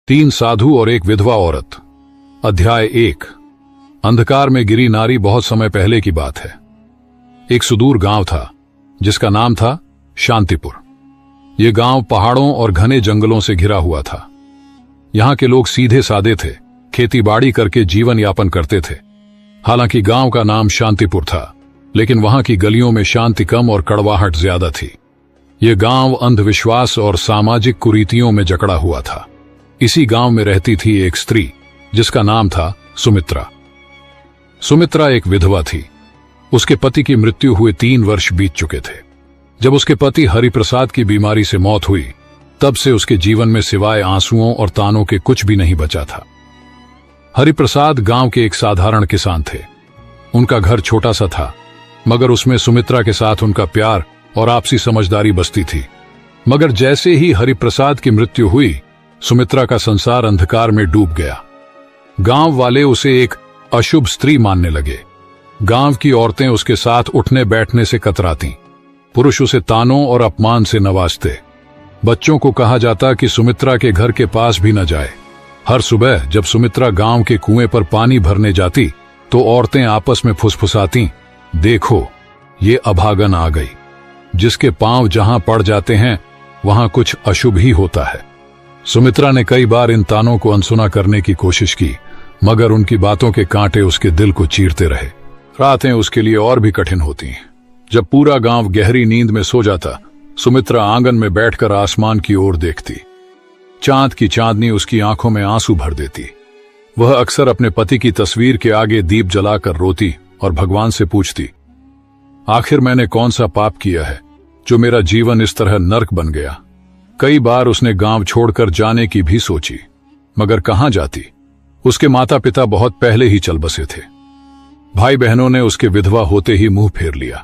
तीन साधु और एक विधवा औरत। अध्याय 1। अंधकार में गिरी नारी। बहुत समय पहले की बात है। एक सुदूर गांव था जिसका नाम था शांतिपुर। ये गांव पहाड़ों और घने जंगलों से घिरा हुआ था। यहां के लोग सीधे सादे थे, खेतीबाड़ी करके जीवन यापन करते थे। हालांकि गांव का नाम शांतिपुर था, लेकिन वहां की गलियों में शांति कम और कड़वाहट ज्यादा थी। यह गांव अंधविश्वास और सामाजिक कुरीतियों में जकड़ा हुआ था। इसी गांव में रहती थी एक स्त्री जिसका नाम था सुमित्रा। सुमित्रा एक विधवा थी। उसके पति की मृत्यु हुए 3 वर्ष बीत चुके थे। जब उसके पति हरिप्रसाद की बीमारी से मौत हुई, तब से उसके जीवन में सिवाय आंसुओं और तानों के कुछ भी नहीं बचा था। हरिप्रसाद गांव के एक साधारण किसान थे। उनका घर छोटा सा था, मगर उसमें सुमित्रा के साथ उनका प्यार और आपसी समझदारी बसती थी। मगर जैसे ही हरिप्रसाद की मृत्यु हुई, सुमित्रा का संसार अंधकार में डूब गया। गांव वाले उसे एक अशुभ स्त्री मानने लगे। गांव की औरतें उसके साथ उठने बैठने से कतरातीं। पुरुष उसे तानों और अपमान से नवाजते। बच्चों को कहा जाता कि सुमित्रा के घर के पास भी न जाए। हर सुबह जब सुमित्रा गांव के कुएं पर पानी भरने जाती, तो औरतें आपस में फुसफुसाती, देखो ये अभागन आ गई। जिसके पांव जहां पड़ जाते हैं वहां कुछ अशुभ ही होता है। सुमित्रा ने कई बार इन तानों को अनसुना करने की कोशिश की, मगर उनकी बातों के कांटे उसके दिल को चीरते रहे। रातें उसके लिए और भी कठिन होती। जब पूरा गांव गहरी नींद में सो जाता, सुमित्रा आंगन में बैठकर आसमान की ओर देखती। चांद की चांदनी उसकी आंखों में आंसू भर देती। वह अक्सर अपने पति की तस्वीर के आगे दीप जलाकर रोती और भगवान से पूछती, आखिर मैंने कौन सा पाप किया है जो मेरा जीवन इस तरह नर्क बन गया। कई बार उसने गांव छोड़कर जाने की भी सोची, मगर कहां जाती। उसके माता पिता बहुत पहले ही चल बसे थे। भाई बहनों ने उसके विधवा होते ही मुंह फेर लिया।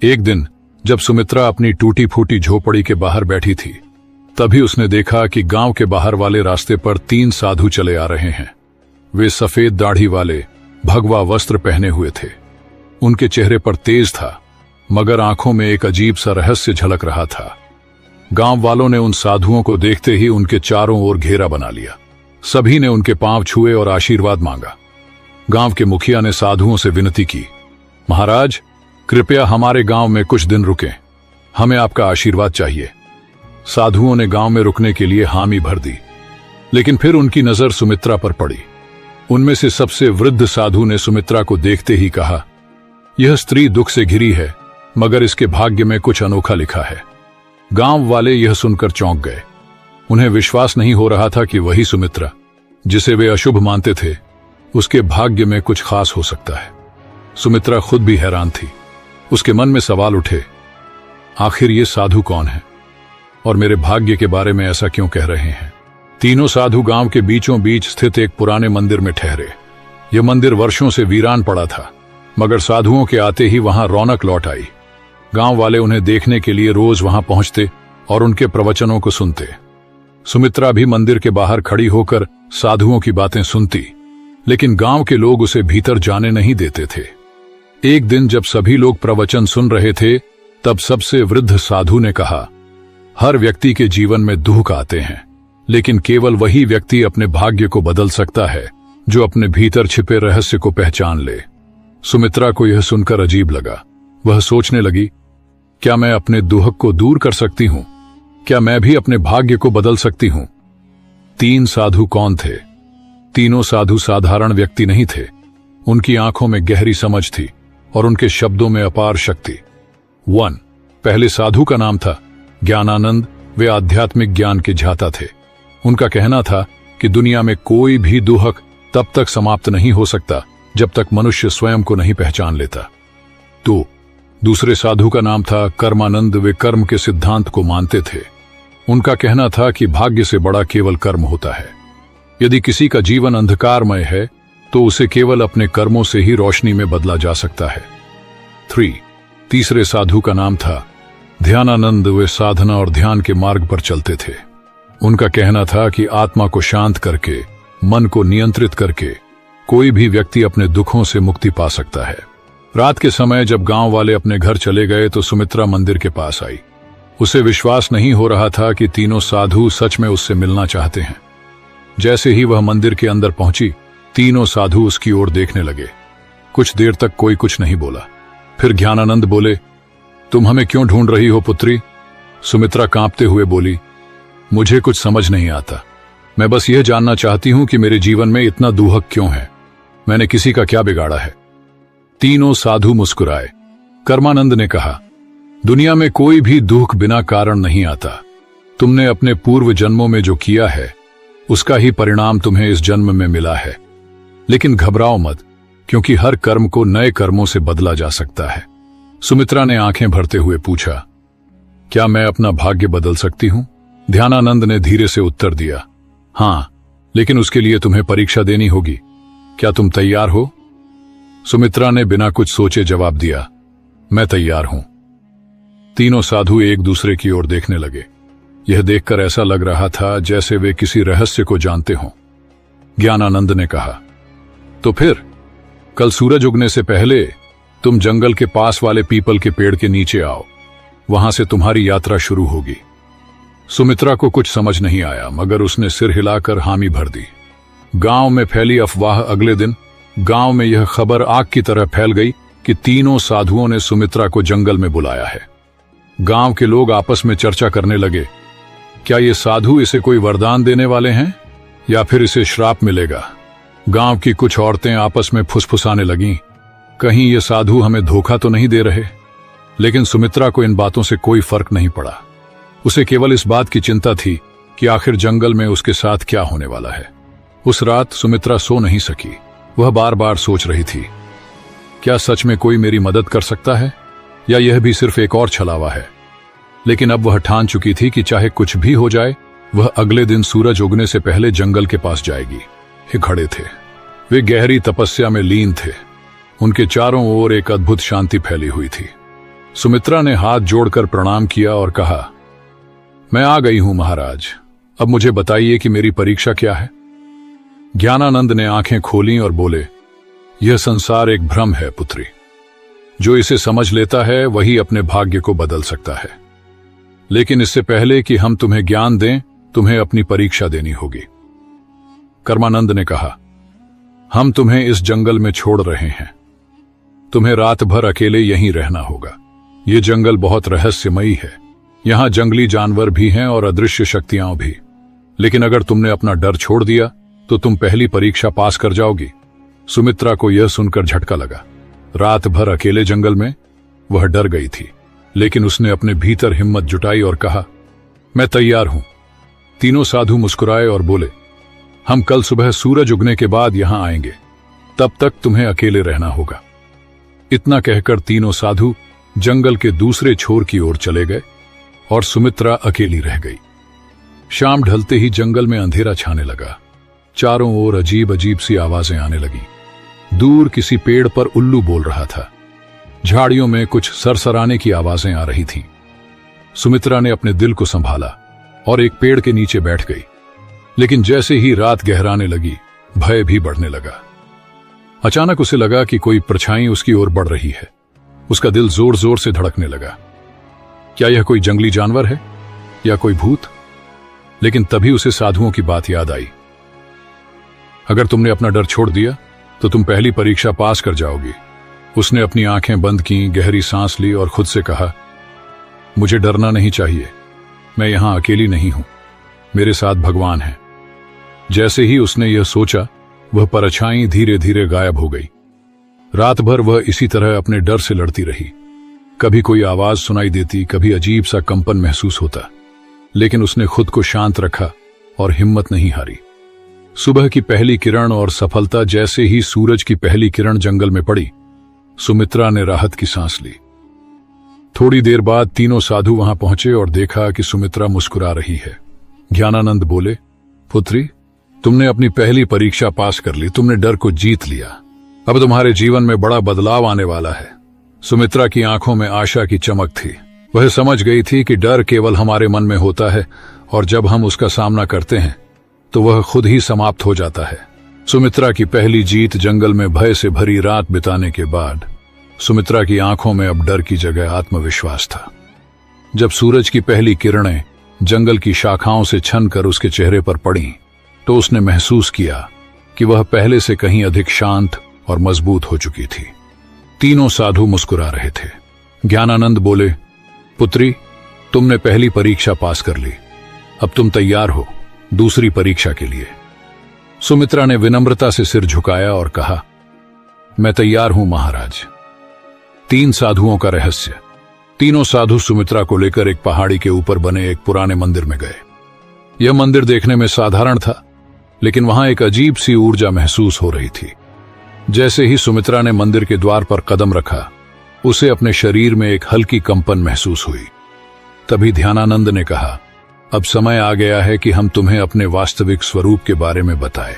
एक दिन जब सुमित्रा अपनी टूटी फूटी झोपड़ी के बाहर बैठी थी, तभी उसने देखा कि गांव के बाहर वाले रास्ते पर 3 साधु चले आ रहे हैं। वे सफेद दाढ़ी वाले, भगवा वस्त्र पहने हुए थे। उनके चेहरे पर तेज था, मगर आंखों में एक अजीब सा रहस्य झलक रहा था। गांव वालों ने उन साधुओं को देखते ही उनके चारों ओर घेरा बना लिया। सभी ने उनके पांव छुए और आशीर्वाद मांगा। गांव के मुखिया ने साधुओं से विनती की, महाराज कृपया हमारे गांव में कुछ दिन रुकें, हमें आपका आशीर्वाद चाहिए। साधुओं ने गांव में रुकने के लिए हामी भर दी, लेकिन फिर उनकी नजर सुमित्रा पर पड़ी। उनमें से सबसे वृद्ध साधु ने सुमित्रा को देखते ही कहा, यह स्त्री दुख से घिरी है, मगर इसके भाग्य में कुछ अनोखा लिखा है। गांव वाले यह सुनकर चौंक गए। उन्हें विश्वास नहीं हो रहा था कि वही सुमित्रा, जिसे वे अशुभ मानते थे, उसके भाग्य में कुछ खास हो सकता है। सुमित्रा खुद भी हैरान थी। उसके मन में सवाल उठे, आखिर ये साधु कौन है और मेरे भाग्य के बारे में ऐसा क्यों कह रहे हैं। तीनों साधु गांव के बीचों बीच स्थित एक पुराने मंदिर में ठहरे। यह मंदिर वर्षों से वीरान पड़ा था, मगर साधुओं के आते ही वहां रौनक लौट आई। गांव वाले उन्हें देखने के लिए रोज वहां पहुंचते और उनके प्रवचनों को सुनते। सुमित्रा भी मंदिर के बाहर खड़ी होकर साधुओं की बातें सुनती, लेकिन गांव के लोग उसे भीतर जाने नहीं देते थे। एक दिन जब सभी लोग प्रवचन सुन रहे थे, तब सबसे वृद्ध साधु ने कहा, हर व्यक्ति के जीवन में दुख आते हैं, लेकिन केवल वही व्यक्ति अपने भाग्य को बदल सकता है जो अपने भीतर छिपे रहस्य को पहचान ले। सुमित्रा को यह सुनकर अजीब लगा। वह सोचने लगी, क्या मैं अपने दुख को दूर कर सकती हूं? क्या मैं भी अपने भाग्य को बदल सकती हूं? 3 साधु कौन थे? तीनों साधु साधारण व्यक्ति नहीं थे। उनकी आंखों में गहरी समझ थी और उनके शब्दों में अपार शक्ति। 1 पहले साधु का नाम था ज्ञानानंद। वे आध्यात्मिक ज्ञान के झाता थे। उनका कहना था कि दुनिया में कोई भी दुख तब तक समाप्त नहीं हो सकता जब तक मनुष्य स्वयं को नहीं पहचान लेता। 2 दूसरे साधु का नाम था कर्मानंद। वे कर्म के सिद्धांत को मानते थे। उनका कहना था कि भाग्य से बड़ा केवल कर्म होता है। यदि किसी का जीवन अंधकारमय है, तो उसे केवल अपने कर्मों से ही रोशनी में बदला जा सकता है। 3 तीसरे साधु का नाम था ध्यानानंद। वे साधना और ध्यान के मार्ग पर चलते थे। उनका कहना था कि आत्मा को शांत करके, मन को नियंत्रित करके कोई भी व्यक्ति अपने दुखों से मुक्ति पा सकता है। रात के समय जब गांव वाले अपने घर चले गए, तो सुमित्रा मंदिर के पास आई। उसे विश्वास नहीं हो रहा था कि तीनों साधु सच में उससे मिलना चाहते हैं। जैसे ही वह मंदिर के अंदर पहुंची, तीनों साधु उसकी ओर देखने लगे। कुछ देर तक कोई कुछ नहीं बोला। फिर ज्ञानानंद बोले, तुम हमें क्यों ढूंढ रही हो पुत्री? सुमित्रा कांपते हुए बोली, मुझे कुछ समझ नहीं आता। मैं बस यह जानना चाहती हूं कि मेरे जीवन में इतना दुहक क्यों है। मैंने किसी का क्या बिगाड़ा है? तीनों साधु मुस्कुराए। कर्मानंद ने कहा, दुनिया में कोई भी दुख बिना कारण नहीं आता। तुमने अपने पूर्व जन्मों में जो किया है उसका ही परिणाम तुम्हें इस जन्म में मिला है। लेकिन घबराओ मत, क्योंकि हर कर्म को नए कर्मों से बदला जा सकता है। सुमित्रा ने आंखें भरते हुए पूछा, क्या मैं अपना भाग्य बदल सकती हूं? ध्यानानंद ने धीरे से उत्तर दिया, हां, लेकिन उसके लिए तुम्हें परीक्षा देनी होगी। क्या तुम तैयार हो? सुमित्रा ने बिना कुछ सोचे जवाब दिया, मैं तैयार हूं। तीनों साधु एक दूसरे की ओर देखने लगे। यह देखकर ऐसा लग रहा था जैसे वे किसी रहस्य को जानते हों। ज्ञानानंद ने कहा, तो फिर कल सूरज उगने से पहले तुम जंगल के पास वाले पीपल के पेड़ के नीचे आओ। वहां से तुम्हारी यात्रा शुरू होगी। सुमित्रा को कुछ समझ नहीं आया, मगर उसने सिर हिलाकर हामी भर दी। गांव में फैली अफवाह। अगले दिन गांव में यह खबर आग की तरह फैल गई कि तीनों साधुओं ने सुमित्रा को जंगल में बुलाया है। गांव के लोग आपस में चर्चा करने लगे, क्या ये साधु इसे कोई वरदान देने वाले हैं या फिर इसे श्राप मिलेगा? गांव की कुछ औरतें आपस में फुसफुसाने लगीं, कहीं ये साधु हमें धोखा तो नहीं दे रहे। लेकिन सुमित्रा को इन बातों से कोई फर्क नहीं पड़ा। उसे केवल इस बात की चिंता थी कि आखिर जंगल में उसके साथ क्या होने वाला है। उस रात सुमित्रा सो नहीं सकी। वह बार बार सोच रही थी, क्या सच में कोई मेरी मदद कर सकता है या यह भी सिर्फ एक और छलावा है? लेकिन अब वह ठान चुकी थी कि चाहे कुछ भी हो जाए, वह अगले दिन सूरज उगने से पहले जंगल के पास जाएगी। ये खड़े थे। वे गहरी तपस्या में लीन थे। उनके चारों ओर एक अद्भुत शांति फैली हुई थी। सुमित्रा ने हाथ जोड़कर प्रणाम किया और कहा, मैं आ गई हूं महाराज। अब मुझे बताइए कि मेरी परीक्षा क्या है? ज्ञानानंद ने आंखें खोलीं और बोले, यह संसार एक भ्रम है पुत्री। जो इसे समझ लेता है वही अपने भाग्य को बदल सकता है। लेकिन इससे पहले कि हम तुम्हें ज्ञान दें, तुम्हें अपनी परीक्षा देनी होगी। कर्मानंद ने कहा, हम तुम्हें इस जंगल में छोड़ रहे हैं। तुम्हें रात भर अकेले यहीं रहना होगा। ये जंगल बहुत रहस्यमयी है। यहां जंगली जानवर भी हैं और अदृश्य शक्तियां भी। लेकिन अगर तुमने अपना डर छोड़ दिया तो तुम पहली परीक्षा पास कर जाओगी। सुमित्रा को यह सुनकर झटका लगा। रात भर अकेले जंगल में वह डर गई थी, लेकिन उसने अपने भीतर हिम्मत जुटाई और कहा, मैं तैयार हूं। तीनों साधु मुस्कुराए और बोले, हम कल सुबह सूरज उगने के बाद यहां आएंगे। तब तक तुम्हें अकेले रहना होगा। इतना कहकर तीनों साधु जंगल के दूसरे छोर की ओर चले गए और सुमित्रा अकेली रह गई। शाम ढलते ही जंगल में अंधेरा छाने लगा। चारों ओर अजीब अजीब सी आवाजें आने लगीं। दूर किसी पेड़ पर उल्लू बोल रहा था। झाड़ियों में कुछ सरसराने की आवाजें आ रही थीं। सुमित्रा ने अपने दिल को संभाला और एक पेड़ के नीचे बैठ गई। लेकिन जैसे ही रात गहराने लगी, भय भी बढ़ने लगा। अचानक उसे लगा कि कोई परछाई उसकी ओर बढ़ रही है। उसका दिल जोर जोर से धड़कने लगा। क्या यह कोई जंगली जानवर है या कोई भूत? लेकिन तभी उसे साधुओं की बात याद आई। अगर तुमने अपना डर छोड़ दिया तो तुम पहली परीक्षा पास कर जाओगी। उसने अपनी आंखें बंद की, गहरी सांस ली और खुद से कहा, मुझे डरना नहीं चाहिए। मैं यहां अकेली नहीं हूं, मेरे साथ भगवान है। जैसे ही उसने यह सोचा, वह परछाई धीरे धीरे गायब हो गई। रात भर वह इसी तरह अपने डर से लड़ती रही। कभी कोई आवाज सुनाई देती, कभी अजीब सा कंपन महसूस होता, लेकिन उसने खुद को शांत रखा और हिम्मत नहीं हारी। सुबह की पहली किरण और सफलता। जैसे ही सूरज की पहली किरण जंगल में पड़ी, सुमित्रा ने राहत की सांस ली। थोड़ी देर बाद तीनों साधु वहां पहुंचे और देखा कि सुमित्रा मुस्कुरा रही है। ज्ञानानंद बोले, पुत्री, तुमने अपनी पहली परीक्षा पास कर ली। तुमने डर को जीत लिया। अब तुम्हारे जीवन में बड़ा बदलाव आने वाला है। सुमित्रा की आंखों में आशा की चमक थी। वह समझ गई थी कि डर केवल हमारे मन में होता है और जब हम उसका सामना करते हैं तो वह खुद ही समाप्त हो जाता है। सुमित्रा की पहली जीत जंगल में भय से भरी रात बिताने के बाद सुमित्रा की आंखों में अब डर की जगह आत्मविश्वास था। जब सूरज की पहली किरणें जंगल की शाखाओं से छनकर उसके चेहरे पर पड़ी तो उसने महसूस किया कि वह पहले से कहीं अधिक शांत और मजबूत हो चुकी थी। तीनों साधु मुस्कुरा रहे थे। ज्ञानानंद बोले, पुत्री, तुमने पहली परीक्षा पास कर ली, अब तुम तैयार हो दूसरी परीक्षा के लिए। सुमित्रा ने विनम्रता से सिर झुकाया और कहा, मैं तैयार हूं महाराज। 3 साधुओं का रहस्य। तीनों साधु सुमित्रा को लेकर एक पहाड़ी के ऊपर बने एक पुराने मंदिर में गए। यह मंदिर देखने में साधारण था, लेकिन वहां एक अजीब सी ऊर्जा महसूस हो रही थी। जैसे ही सुमित्रा ने मंदिर के द्वार पर कदम रखा, उसे अपने शरीर में एक हल्की कंपन महसूस हुई। तभी ध्यानानंद ने कहा, अब समय आ गया है कि हम तुम्हें अपने वास्तविक स्वरूप के बारे में बताएं।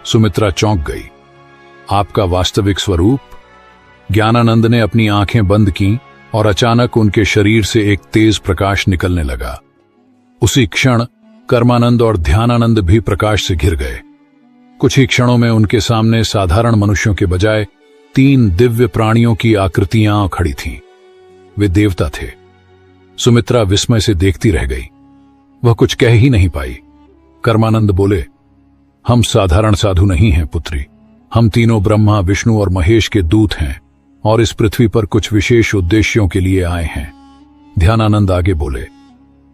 सुमित्रा चौंक गई। आपका वास्तविक स्वरूप? ज्ञानानंद ने अपनी आंखें बंद की और अचानक उनके शरीर से एक तेज प्रकाश निकलने लगा। उसी क्षण कर्मानंद और ध्यानानंद भी प्रकाश से घिर गए। कुछ ही क्षणों में उनके सामने साधारण मनुष्यों के बजाय 3 दिव्य प्राणियों की आकृतियां खड़ी थीं। वे देवता थे। सुमित्रा विस्मय से देखती रह गई। वह कुछ कह ही नहीं पाई। कर्मानंद बोले, हम साधारण साधु नहीं हैं पुत्री, हम तीनों ब्रह्मा, विष्णु और महेश के दूत हैं और इस पृथ्वी पर कुछ विशेष उद्देश्यों के लिए आए हैं। ध्यानानंद आगे बोले,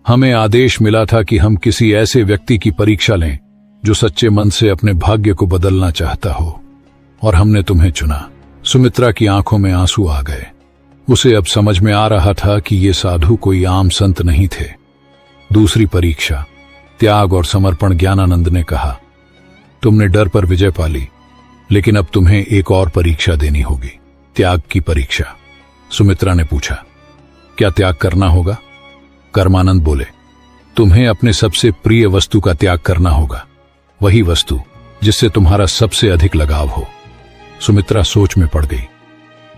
हमें आदेश मिला था कि हम किसी ऐसे व्यक्ति की परीक्षा लें जो सच्चे मन से अपने भाग्य को बदलना चाहता हो, और हमने तुम्हें चुना। सुमित्रा की आंखों में आंसू आ गए। उसे अब समझ में आ रहा था कि ये साधु कोई आम संत नहीं थे। दूसरी परीक्षा, त्याग और समर्पण। ज्ञानानंद ने कहा, तुमने डर पर विजय पा ली, लेकिन अब तुम्हें एक और परीक्षा देनी होगी, त्याग की परीक्षा। सुमित्रा ने पूछा, क्या त्याग करना होगा? कर्मानंद बोले, तुम्हें अपने सबसे प्रिय वस्तु का त्याग करना होगा, वही वस्तु जिससे तुम्हारा सबसे अधिक लगाव हो। सुमित्रा सोच में पड़ गई।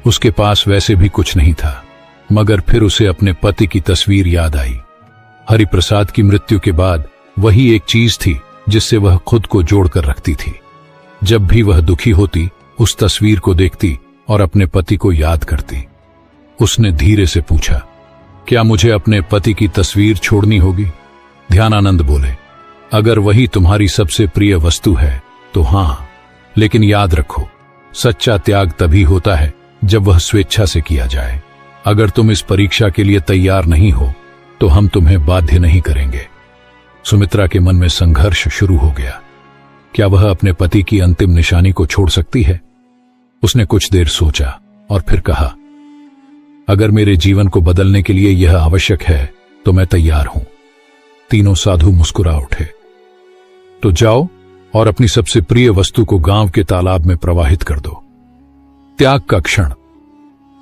उसके पास वैसे भी कुछ नहीं था, मगर फिर उसे अपने पति की तस्वीर याद आई। हरिप्रसाद की मृत्यु के बाद वही एक चीज थी जिससे वह खुद को जोड़कर रखती थी। जब भी वह दुखी होती, उस तस्वीर को देखती और अपने पति को याद करती। उसने धीरे से पूछा, क्या मुझे अपने पति की तस्वीर छोड़नी होगी? ध्यानानंद बोले, अगर वही तुम्हारी सबसे प्रिय वस्तु है तो हां, लेकिन याद रखो, सच्चा त्याग तभी होता है जब वह स्वेच्छा से किया जाए। अगर तुम इस परीक्षा के लिए तैयार नहीं हो तो हम तुम्हें बाध्य नहीं करेंगे। सुमित्रा के मन में संघर्ष शुरू हो गया। क्या वह अपने पति की अंतिम निशानी को छोड़ सकती है? उसने कुछ देर सोचा और फिर कहा, अगर मेरे जीवन को बदलने के लिए यह आवश्यक है तो मैं तैयार हूं। तीनों साधु मुस्कुरा उठे। तो जाओ और अपनी सबसे प्रिय वस्तु को गांव के तालाब में प्रवाहित कर दो। त्याग का क्षण।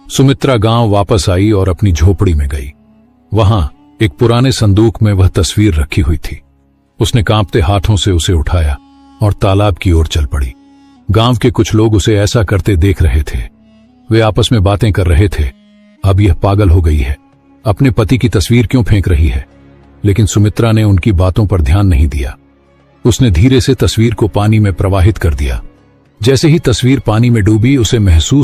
सुमित्रा गांव वापस आई और अपनी झोपड़ी में गई। वहां एक पुराने संदूक में वह तस्वीर रखी हुई थी। उसने कांपते हाथों से उसे उठाया और तालाब की ओर चल पड़ी। गांव के कुछ लोग उसे ऐसा करते देख रहे थे। वे आपस में बातें कर रहे थे, अब यह पागल हो गई है, अपने पति की तस्वीर क्यों फेंक रही है? लेकिन सुमित्रा ने उनकी बातों पर ध्यान नहीं दिया। उसने धीरे से तस्वीर को पानी में प्रवाहित कर दिया। जैसे ही तस्वीर पानी में डूबी, उसे महसूस